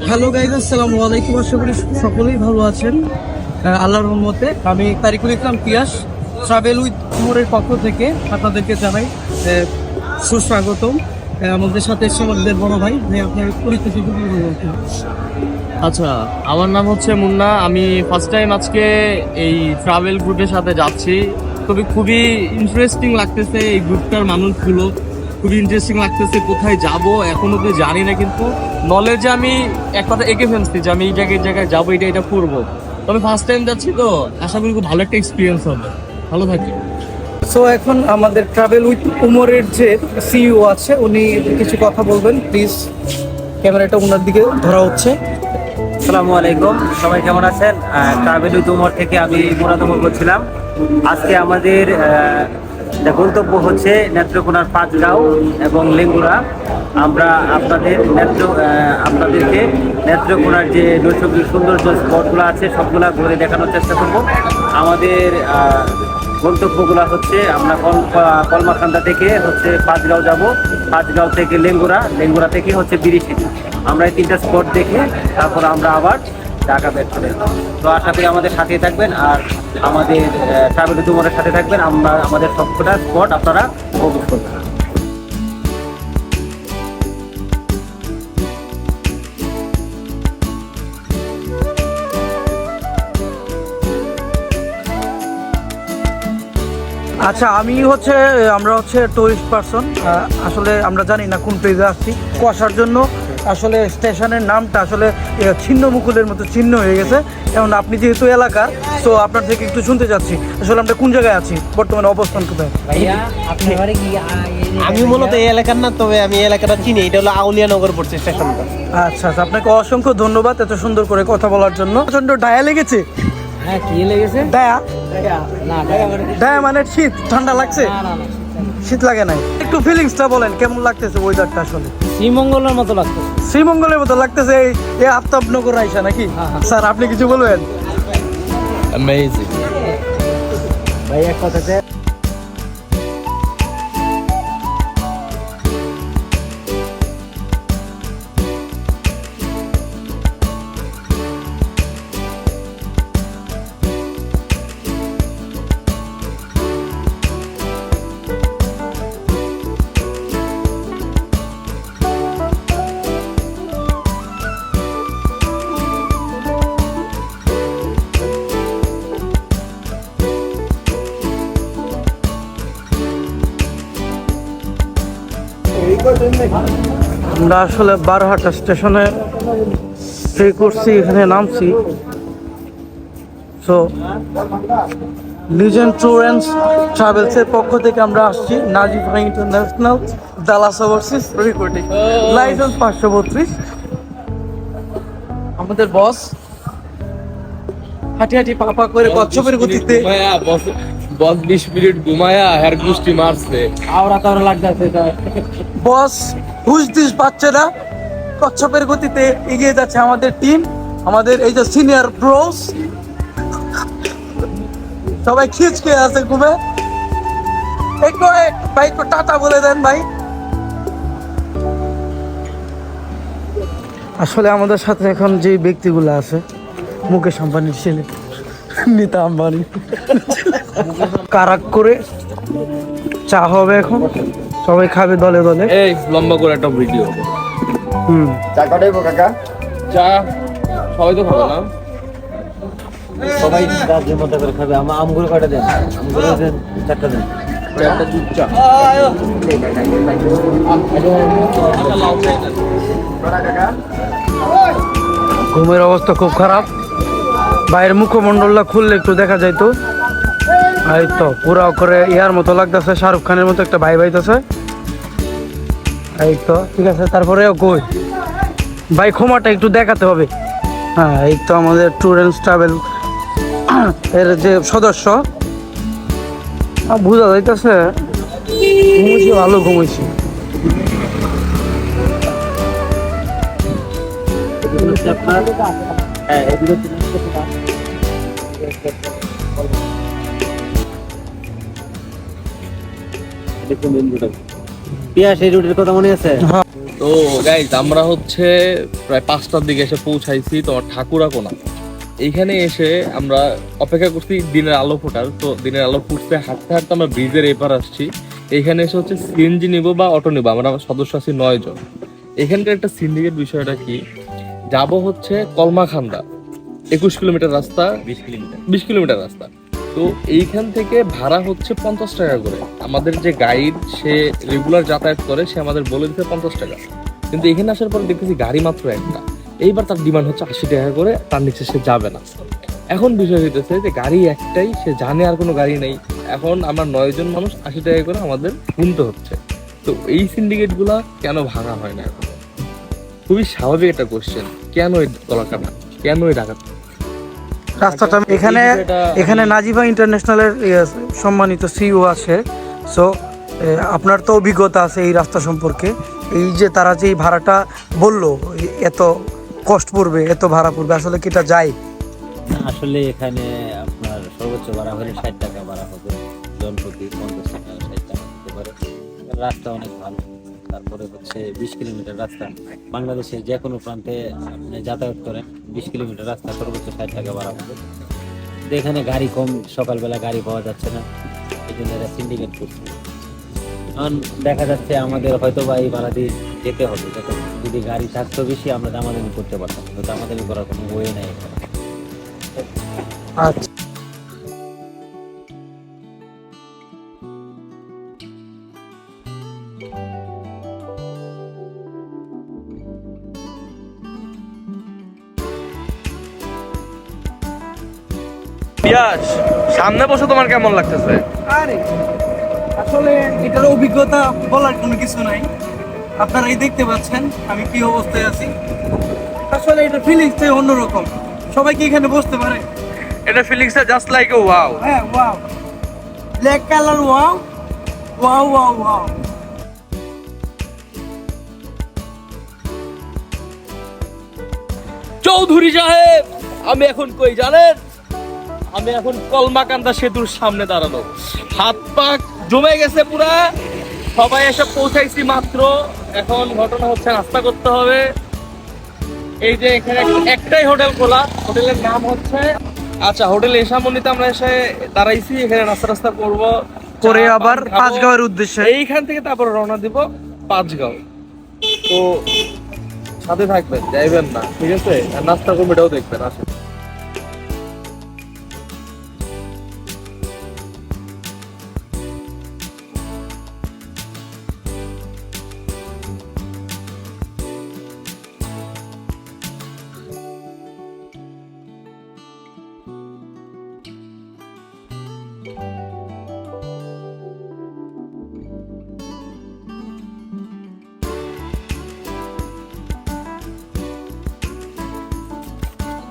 Hello guys, আসসালামু আলাইকুম। আশা করি সকলেই ভালো আছেন আল্লাহর রহমতে। আমি তারিকুল ইসলাম পিয়াস ট্রাভেল উইথ উমরের পক্ষ থেকে আপনাদেরকে জানাই সুস্বাগতম। আমাদের সাথে এসে আমাদের বড় ভাই আপনার পরিচিতি। আচ্ছা, আমার নাম হচ্ছে মুন্না। আমি ফার্স্ট টাইম আজকে এই ট্রাভেল গ্রুপের সাথে যাচ্ছি। তবে খুবই ইন্টারেস্টিং লাগতেছে, এই গ্রুপটার মানুষগুলো খুবই ইন্টারেস্টিং লাগতেছে। কোথায় যাব এখন অব্দি জানি না, কিন্তু নলেজে আমি এক কথা এঁকে ফেলছি যে আমি এই জায়গায় যাবো, এটা করবো। তবে ফার্স্ট টাইম যাচ্ছি তো আশা করি খুব ভালো একটা এক্সপিরিয়েন্স হবে। ভালো থাকি। সো এখন আমাদের ট্রাভেল উইথ উমরের যে সিইও আছে উনি কিছু কথা বলবেন। প্লিজ ক্যামেরাটা ওনার দিকে ধরা হচ্ছে। আসসালামু আলাইকুম, সবাই কেমন আছেন? ট্রাভেল উইথ উমর থেকে আমি মুরাদ ওমর বলছিলাম। আজকে আমাদের গন্তব্য হচ্ছে নেত্রকোনার পাঁচগাঁও এবং লেঙ্গুরা। আমরা আপনাদেরকে নেত্রকোনার যে নৈসর্গিক সৌন্দর্য স্পটগুলো আছে সবগুলা ঘুরে দেখানোর চেষ্টা করব। আমাদের গন্তব্যগুলো হচ্ছে আমরা কলমাকান্দা থেকে হচ্ছে পাঁচগাঁও যাব, পাঁচগাঁও থেকে লেঙ্গুরা থেকে হচ্ছে বিরিশিটি। আমরা এই তিনটা স্পট দেখে তারপর আমরা আবার ঢাকা বের চলে যাব। তো আশা করি আমাদের সাথেই থাকবেন আর আমাদের ট্রাভেল উইথ উমরের সাথে থাকবেন। আমাদের সবকটা স্পট আপনারা উপভোগ করবেন। আচ্ছা, আমরা হচ্ছে টুরিস্ট পারসন। আসলে আমরা জানি না কোন পেজে আসছি। কুয়াশার জন্য আসলে স্টেশনের নামটা আসলে ছিন্ন মুকুলের মতো চিহ্ন হয়ে গেছে। এখন আপনি যেহেতু এলাকার, তো আপনার থেকে একটু শুনতে চাচ্ছি আসলে আমরা কোন জায়গায় আছি, বর্তমানে অবস্থান কোথায়? আমি মূলত এই এলাকার না, তবে আমি এই এলাকাটা চিনি। এটা হলো আউলিয়ানগর পড়ছে স্টেশনটা। আচ্ছা, আপনাকে অসংখ্য ধন্যবাদ এত সুন্দর করে কথা বলার জন্য। প্রচন্ড ডায়া লেগেছে। হ্যাঁ, কি লেগেছে? ডায়া মানে শীত, ঠান্ডা লাগছে? শীত লাগে নাই। একটু ফিলিংসটা বলেন, কেমন লাগতেছে ওয়েদারটা? আসলে শ্রীমঙ্গলের মতো লাগতো। শ্রীমঙ্গলের মতো লাগতেছে এই আফতাবনগর আইসা নাকি? স্যার, আপনি কিছু বলবেন? অ্যামেজিং ভাই, এক কথাতে আমরা আসলে বারহাটা স্টেশনে স্টে করছি, এখানে নামছি। সো লিজেন্ড ট্যুর অ্যান্ড ট্রাভেলসের পক্ষ থেকে আমরা আসছি। নাজিব ভাই international, Dallas overseas reporting, licence 532। আমাদের বস হাঁটি হাঁটি পাপা করে কচ্ছপের গতিতে বস 20 মিনিট ঘুমায়া হেয়ার গুষ্টি মারছে। আওরা লাগতেছে। বস হুশ দিস পাচ্ছে না, কচ্ছপের গতিতে এগিয়ে যাচ্ছে আমাদের টিম। আমাদের এই যে সিনিয়র ব্রোস সবাই খিচকে আছে ঘুমে। একটু ভাই একটু টাটা বলে দেন ভাই। আসলে আমাদের সাথে এখন যে ব্যক্তিগুলো আছে, মুকেশ আম্বানির ছেলে নীতা আম্বানি, কারাক করে চা হবে এখন, সবাই খাবে দলে দলে। এই লম্বা করে একটা ভিডিও। চা কটাইবো কাকা? চা সবাই তো খাবে না, সবাই রাজ্যের মতো করে খাবে। আমগুলো কটা দেন? আমগুলো দেন 4টা দেন। একটা দুধ চা। ঘুমের অবস্থা খুব খারাপ। বাইরের মুখমণ্ডলটা খুললে একটু দেখা যাইতো। এই তো পুরা করে ইয়ার মতো লাগতেছে, শাহরুখ খানের মতো একটা ভাই ভাইতেছে। এই তো ঠিক আছে, তারপরে কই ভাই ক্ষমাটা একটু দেখাতে হবে। হ্যাঁ, এই তো আমাদের ট্যুর অ্যান্ড ট্রাভেল এর যে সদস্য, বোঝা যাইতেছে ঘুমিয়েছি, ভালো ঘুমিয়েছি। পিয়াস, এই রুটের কথা মনে আছে? তো গাইজ আমরা হচ্ছে প্রায় 5টার দিকে এসে পৌঁছাইছি তোমার ঠাকুরাকোনা। এইখানে এসে আমরা অপেক্ষা করছি দিনের আলো ফোটার। তো দিনের আলো ফুটছে, হাঁটতে হাঁটতে আমরা ব্রিজের এপার আসছি। এইখানে এসে হচ্ছে সিএনজি নিবো বা অটো নিবো, আমরা সদস্য আছি 9 জন। এখানকার একটা সিন্ডিকেট বিষয়টা কি, যাব হচ্ছে কলমাখান্দা, 21 কিলোমিটার রাস্তা, 20 কিলোমিটার রাস্তা। তো এইখান থেকে ভাড়া হচ্ছে 50 টাকা করে। আমাদের যে গাইড সে রেগুলার যাতায়াত করে, সে আমাদের বলে দিতে 50 টাকা। কিন্তু এখানে আসার পরে দেখতেছি গাড়ি মাত্র একটা। এইবার তার ডিমান্ড হচ্ছে 80 টাকা করে, তার নিচে সে যাবে না। এখন বিষয় হইতেছে যে গাড়ি একটাই, সে জানে আর কোনো গাড়ি নেই। এখন আমরা 9 জন মানুষ, 80 টাকা করে আমাদের গুনতে হচ্ছে। তো এই সিন্ডিকেট গুলা কেন ভাঙা হয় না এখন? খুবই স্বাভাবিক একটা কোশ্চেন, কেন এই গলাকাটা, কেন এই ডাকাত? রাস্তাটা এখানে নাজিবা ইন্টারন্যাশনালের সম্মানিত সিইও আছে। সো আপনার তো অভিজ্ঞতা আছে এই রাস্তা সম্পর্কে। এই যে তারা যে এই ভাড়াটা বললো, এত কষ্ট পড়বে, এত ভাড়া পড়বে, আসলে কি এটা যায়? আসলে এখানে আপনার সর্বোচ্চ ভাড়া হলে 60 টাকা ভাড়া হবে, জন প্রতি 50 টাকা 60 টাকা হতে পারে। রাস্তা অনেক ভালো। তারপরে হচ্ছে 20 কিলোমিটার রাস্তা, বাংলাদেশের যে কোনো প্রান্তে আপনি যাতায়াত করেন, 20 কিলোমিটার রাস্তা সর্বোচ্চ 60 টাকা ভাড়া হবে। কিন্তু এখানে গাড়ি কম, সকালবেলা গাড়ি পাওয়া যাচ্ছে না, এই জন্য এরা সিন্ডিকেট করছে। কারণ দেখা যাচ্ছে আমাদের হয়তো বা এই ভাড়া দিয়ে যেতে হবে, যদি গাড়ি থাকতো বেশি আমরা দামাদামি করতে পারতাম, তো দামাদামি করার কোনো ওয়ে নাই এখানে। আচ্ছা, পিয়াস, সামনে বসে তোমার কেমন লাগতেছে? আরে আসলে এটার অভিজ্ঞতা বলার কোনো কিছু নাই। আপনারাই দেখতে পাচ্ছেন আমি কি অবস্থায় আছি। আসলে এটা ফিলিংসটাই অন্যরকম। সবাই কি এখানে বসতে পারে? এটা feelings just like a wow. হ্যাঁ, wow, black colour, wow wow wow wow. Chowdhury সাহেব, আমি এখন কই জানেন? আমি এখন কলমাকান্দা সেতুর সামনে দাঁড়ানো, হাত পা জমে গেছে পুরা। সবাই এসে পৌঁছাইছি মাত্র। এখন ঘটনা হচ্ছে নাস্তা করতে হবে। এই যে এখানে একটাই হোটেল খোলা, হোটেলের নাম হচ্ছে, আচ্ছা, হোটেল এশামনিতে আমরা এসে দাঁড়াইছি। এখানে নাস্তা করবো, করে আবার পাঁচগাঁওয়ের উদ্দেশ্যে। এইখান থেকে তারপর রওনা দিব পাঁচগাঁও। তো সাথে থাকবেন, যাইবেন না, ঠিক আছে? আর নাস্তা করবো, এটাও দেখবেন। আসেন।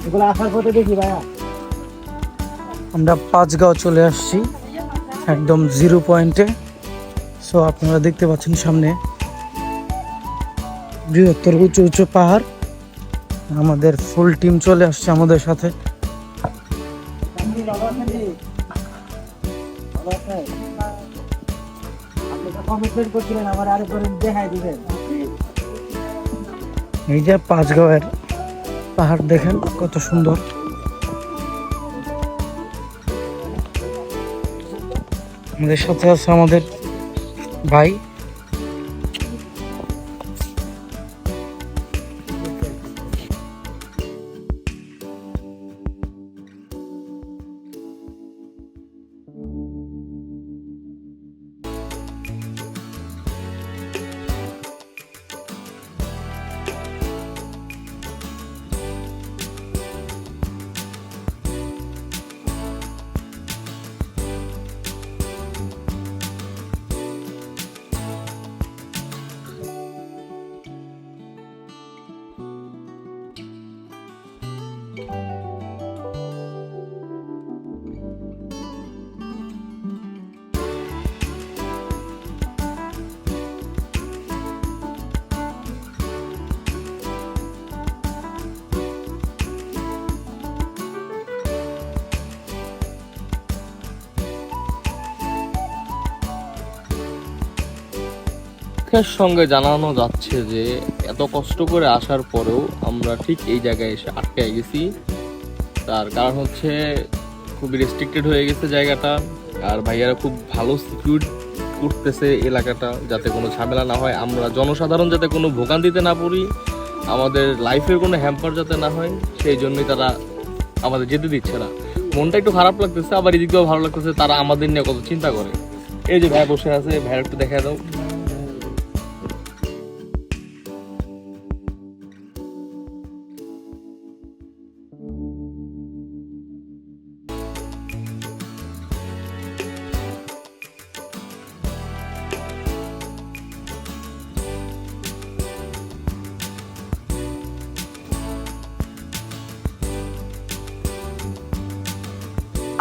এগুলো আসার পথে দেখি ভাইয়া, আমরা পাঁচগাঁও চলে আসছি, একদম 0 পয়েন্টে। সো আপনারা দেখতে পাচ্ছেন সামনে বৃহত্তর উঁচু উঁচু পাহাড়। আমাদের ফুল টিম চলে আসছে আমাদের সাথে। এই যে পাঁচগাঁওয়ের পাহাড় দেখেন কত সুন্দর। আমাদের সাথে আছে আমাদের ভাই। দুঃখের সঙ্গে জানানো যাচ্ছে যে এত কষ্ট করে আসার পরেও আমরা ঠিক এই জায়গায় এসে আটকে গেছি। তার কারণ হচ্ছে খুবই রেস্ট্রিক্টেড হয়ে গেছে জায়গাটা, আর ভাইয়ারা খুব ভালো সিকিউর করতেছে এলাকাটা যাতে কোনো ঝামেলা না হয়, আমরা জনসাধারণ যাতে কোনো ভোগান্তিতে না পড়ি, আমাদের লাইফের কোনো হ্যাম্পার যাতে না হয়, সেই জন্যই তারা আমাদের যেতে দিচ্ছে না। মনটা একটু খারাপ লাগতেছে, আবার এদিক দিয়েও ভালো লাগতেছে, তারা আমাদের নিয়ে কত চিন্তা করে। এই যে ভাই বসে আছে, ভাইয়ের একটু দেখা দাও।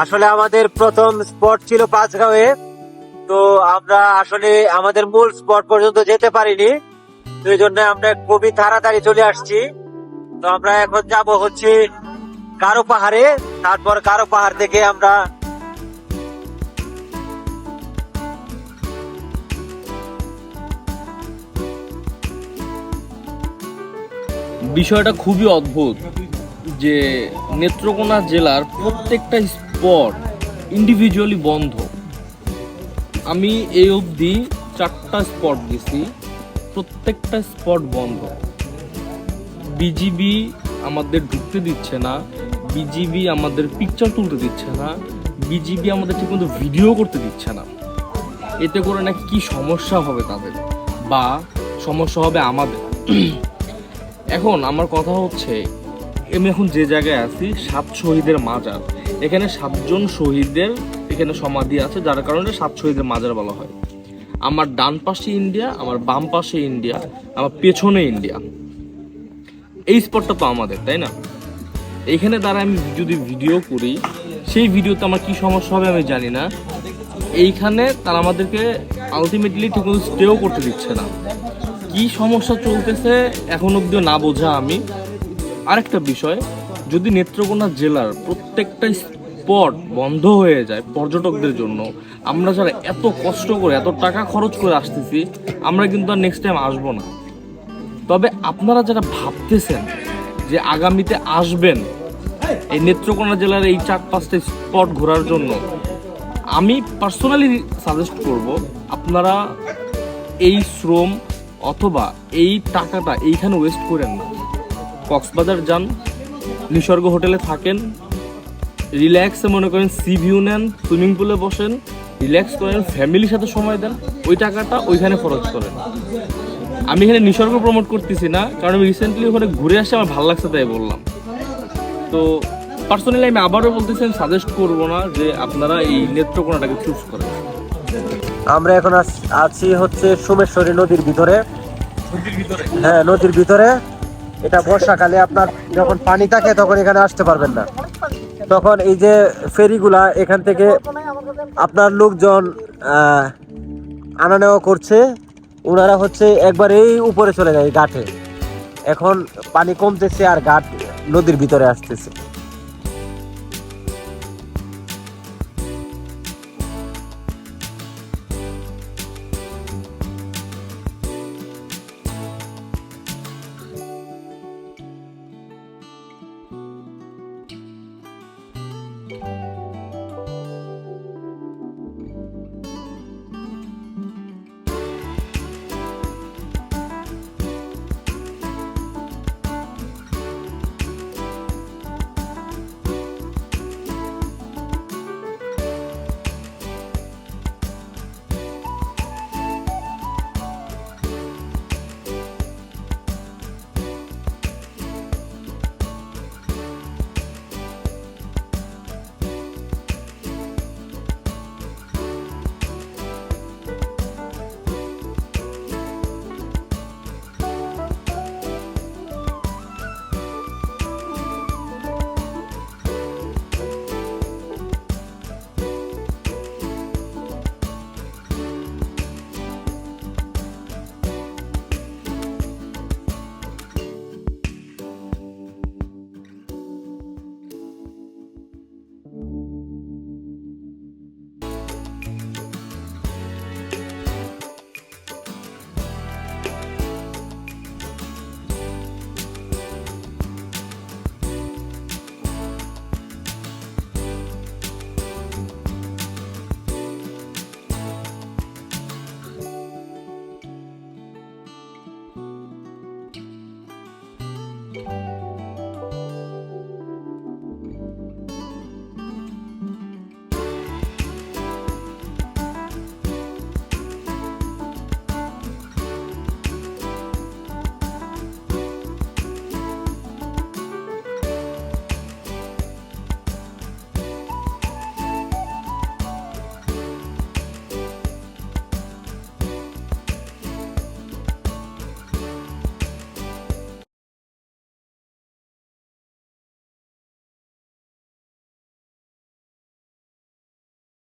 আসলে আমাদের প্রথম স্পট ছিল পাঁচগাঁওয়ে, তো আমরা আসলে আমাদের মূল স্পট পর্যন্ত যেতে পারিনি, তো এই জন্য আমরা খুবই তাড়াতাড়ি চলে আসছি। তো আমরা এখন যাব হচ্ছে কারো পাহাড়ে, তারপর কারো পাহাড় থেকে আমরা বিষয়টা খুবই অদ্ভুত যে নেত্রকোনা জেলার প্রত্যেকটা স্পট ইন্ডিভিজুয়ালি বন্ধ। আমি এই অবধি 4টা স্পট গেছি, প্রত্যেকটা স্পট বন্ধ। বিজিবি আমাদের ঢুকতে দিচ্ছে না, বিজিবি আমাদের পিকচার তুলতে দিচ্ছে না, বিজিবি আমাদের ঠিকমতো ভিডিও করতে দিচ্ছে না। এতে করে নাকি কি সমস্যা হবে তাদের, বা সমস্যা হবে আমাদের। এখন আমার কথা হচ্ছে, আমি এখন যে জায়গায় আছি 7 শহীদের মাজার, এখানে 7 জন শহীদের এখানে সমাধি আছে, যার কারণে 7 শহীদের মাজার বলা হয়। আমার ডান পাশে ইন্ডিয়া, আমার বাম পাশে ইন্ডিয়া, আমার পেছনে ইন্ডিয়া। এই স্পটটা তো আমাদের, তাই না? এইখানে দ্বারা আমি যদি ভিডিও করি, সেই ভিডিওতে আমার কি সমস্যা হবে আমি জানি না। এইখানে তারা আমাদেরকে আলটিমেটলি ঠিকমতো স্টেও করতে দিচ্ছে না। কি সমস্যা চলতেছে এখন অব্দিও না বোঝা আমি। আরেকটা বিষয়, যদি নেত্রকোনা জেলার প্রত্যেকটা স্পট বন্ধ হয়ে যায় পর্যটকদের জন্য, আমরা যারা এত কষ্ট করে এত টাকা খরচ করে আসতেছি, আমরা কিন্তু আর নেক্সট টাইম আসবো না। তবে আপনারা যারা ভাবতেছেন যে আগামীতে আসবেন এই নেত্রকোনা জেলার এই 4-5টা স্পট ঘোরার জন্য, আমি পার্সোনালি সাজেস্ট করব আপনারা এই শ্রম অথবা এই টাকাটা এইখানে ওয়েস্ট করেন না। কক্সবাজার যান, নিসর্গ হোটেলে থাকেন, রিল্যাক্সে মনে করেন সি ভিউ নেন, সুইমিং পুলে বসেন, রিল্যাক্স করেন, ফ্যামিলির সাথে সময় দেন, ওই টাকাটা ওইখানে খরচ করেন। আমি এখানে নিসর্গ প্রমোট করতেছি না, কারণ আমি রিসেন্টলি ওখানে ঘুরে আসে আমার ভালো লাগছে তাই বললাম। তো পার্সোনালি আমি আবারও বলতেছি, আমি সাজেস্ট করবো না যে আপনারা এই নেত্রকোনাটাকে চুজ করেন। আমরা এখন আছি হচ্ছে সোমেশ্বরী নদীর ভিতরে। হ্যাঁ, নদীর ভিতরে। এটা বর্ষাকালে আপনার যখন পানি থাকে তখন এখানে আসতে পারবেন না, তখন এই যে ফেরিগুলা এখান থেকে আপনার লোকজন আনা নেওয়া করছে, ওনারা হচ্ছে একবার এই উপরে চলে যায় ঘাটে। এখন পানি কমতেছে আর ঘাট নদীর ভিতরে আসতেছে।